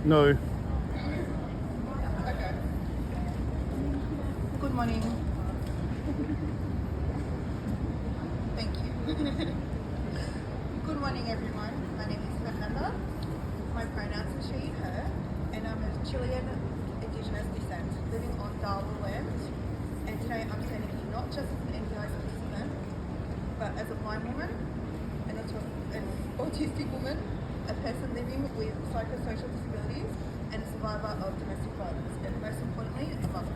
No. Okay. Good morning. Thank you. Good morning, everyone. My name is Fernanda. My pronouns are she, her, and I'm of Chilean Indigenous descent, living on Dharawal land. And today I'm standing here not just as an NDIS participant, but as a blind woman, an autistic woman, a person living with psychosocial disabilities, and a survivor of domestic violence, and most importantly, a mother.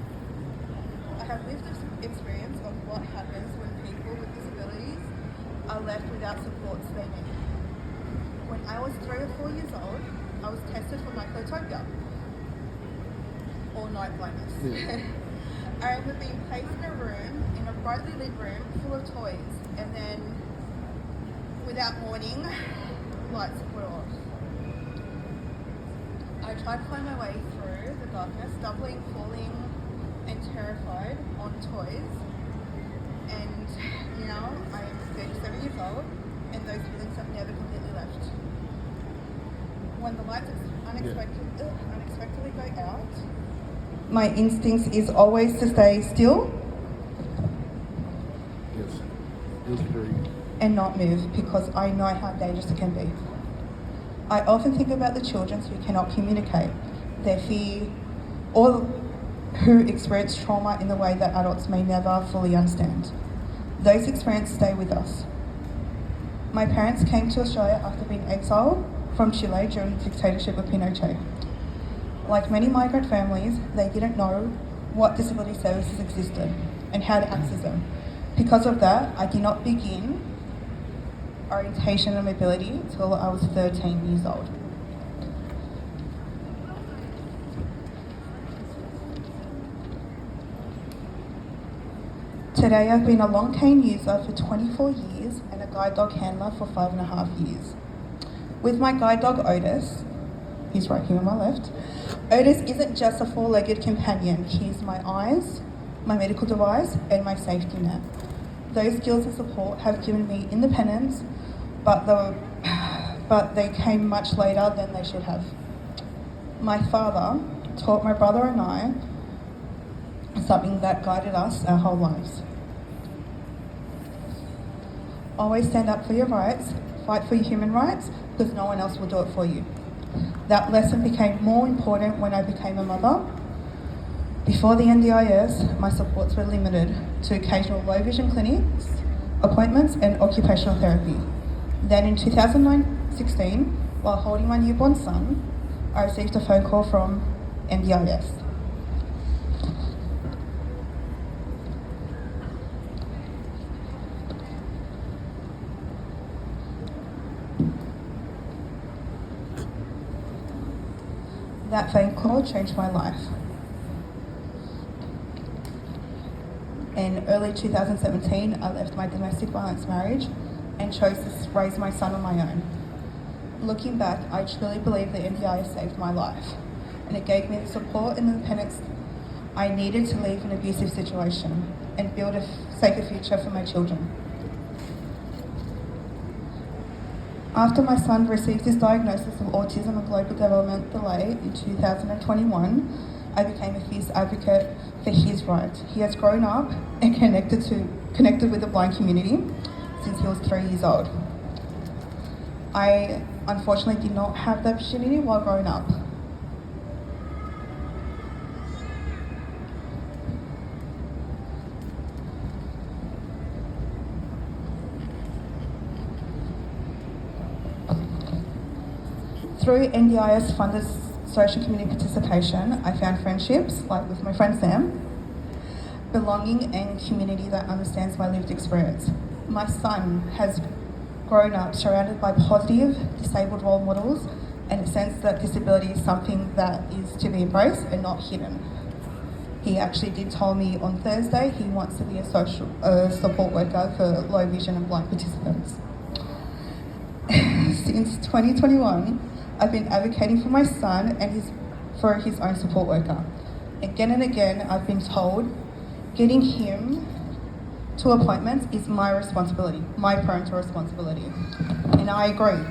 I have lived this experience of what happens when people with disabilities are left without supports they need. When I was 3 or 4 years old, I was tested for myclotopia, or night blindness. Yeah. I remember being placed in a room, in a brightly lit room full of toys, and then, without warning, lights were off. I tried to find my way through the darkness, stumbling, falling, and terrified on toys. And now I am 37 years old, and those feelings have never completely left. When the lights unexpectedly go out, my instinct is always to stay still. Yes. Feels very. And not move, because I know how dangerous it can be. I often think about the children who cannot communicate, their fear, or who experience trauma in the way that adults may never fully understand. Those experiences stay with us. My parents came to Australia after being exiled from Chile during the dictatorship of Pinochet. Like many migrant families, they didn't know what disability services existed and how to access them. Because of that, I did not begin orientation and mobility until I was 13 years old. Today I've been a long cane user for 24 years and a guide dog handler for 5.5 years. With my guide dog Otis, he's right here on my left, Otis isn't just a four-legged companion, he's my eyes, my medical device, and my safety net. Those skills and support have given me independence, but they came much later than they should have. My father taught my brother and I something that guided us our whole lives. Always stand up for your rights, fight for your human rights, because no one else will do it for you. That lesson became more important when I became a mother. Before the NDIS, my supports were limited to occasional low vision clinics, appointments, and occupational therapy. Then in 2016, while holding my newborn son, I received a phone call from NDIS. That phone call changed my life. In early 2017, I left my domestic violence marriage and chose to raise my son on my own. Looking back, I truly believe that NDIS saved my life, and it gave me the support and independence I needed to leave an abusive situation and build a safer future for my children. After my son received his diagnosis of autism and global development delay in 2021, I became a fierce advocate for his rights. He has grown up and connected with the blind community since he was 3 years old. I unfortunately did not have the opportunity while growing up. Through NDIS funded social community participation, I found friendships, like with my friend Sam, belonging and community that understands my lived experience. My son has grown up surrounded by positive disabled role models and a sense that disability is something that is to be embraced and not hidden. He actually did tell me on Thursday he wants to be a support worker for low vision and blind participants. Since 2021, I've been advocating for my son and for his own support worker. Again and again, I've been told getting him to appointments is my responsibility, my parental responsibility, and I agree.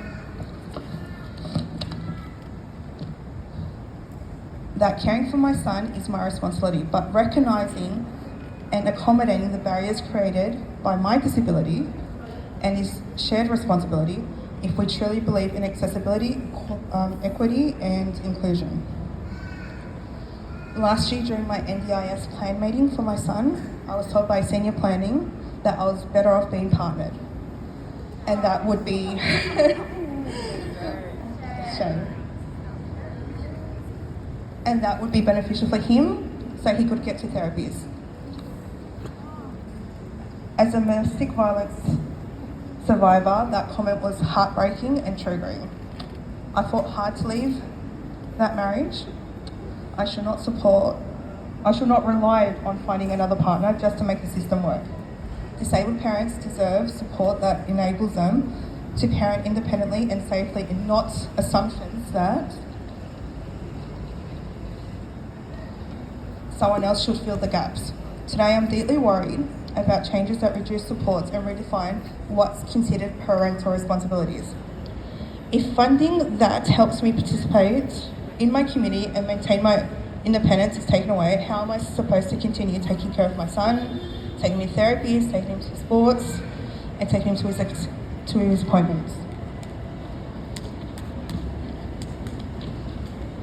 that caring for my son is my responsibility, but recognising and accommodating the barriers created by my disability and is shared responsibility if we truly believe in accessibility, equity and inclusion. Last year during my NDIS plan meeting for my son, I was told by senior planning that I was better off being partnered. And that would be shame. And that would be beneficial for him so he could get to therapies. As a domestic violence survivor, that comment was heartbreaking and triggering. I fought hard to leave that marriage. I should not rely on finding another partner just to make the system work. Disabled parents deserve support that enables them to parent independently and safely, and not assumptions that someone else should fill the gaps. Today I'm deeply worried about changes that reduce supports and redefine what's considered parental responsibilities. If funding that helps me participate in my community and maintain my independence is taken away, how am I supposed to continue taking care of my son, taking him to therapies, taking him to sports, and taking him to his appointments?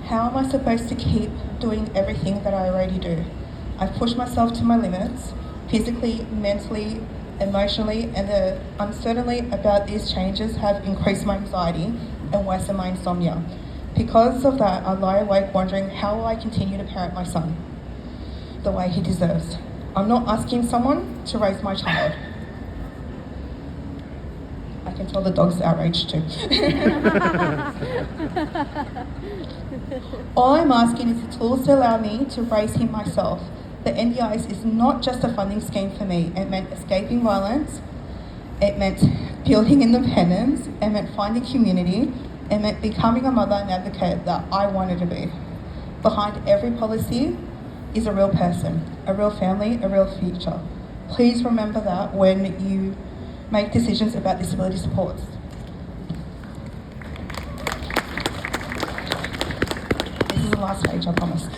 How am I supposed to keep doing everything that I already do? I've pushed myself to my limits, physically, mentally, emotionally, and the uncertainty about these changes have increased my anxiety and worsened my insomnia. Because of that, I lie awake wondering how will I continue to parent my son the way he deserves. I'm not asking someone to raise my child. I can tell the dog's outraged too. All I'm asking is the tools to allow me to raise him myself. The NDIS is not just a funding scheme for me. It meant escaping violence, it meant building independence, it meant finding community, it meant becoming a mother and advocate that I wanted to be. Behind every policy is a real person, a real family, a real future. Please remember that when you make decisions about disability supports. This is the last page, I promise.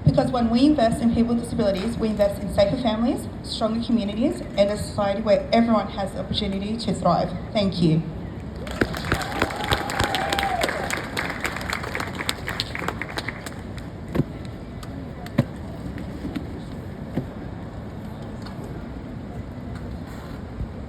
Because when we invest in people with disabilities, we invest in safer families, stronger communities, and a society where everyone has the opportunity to thrive. Thank you.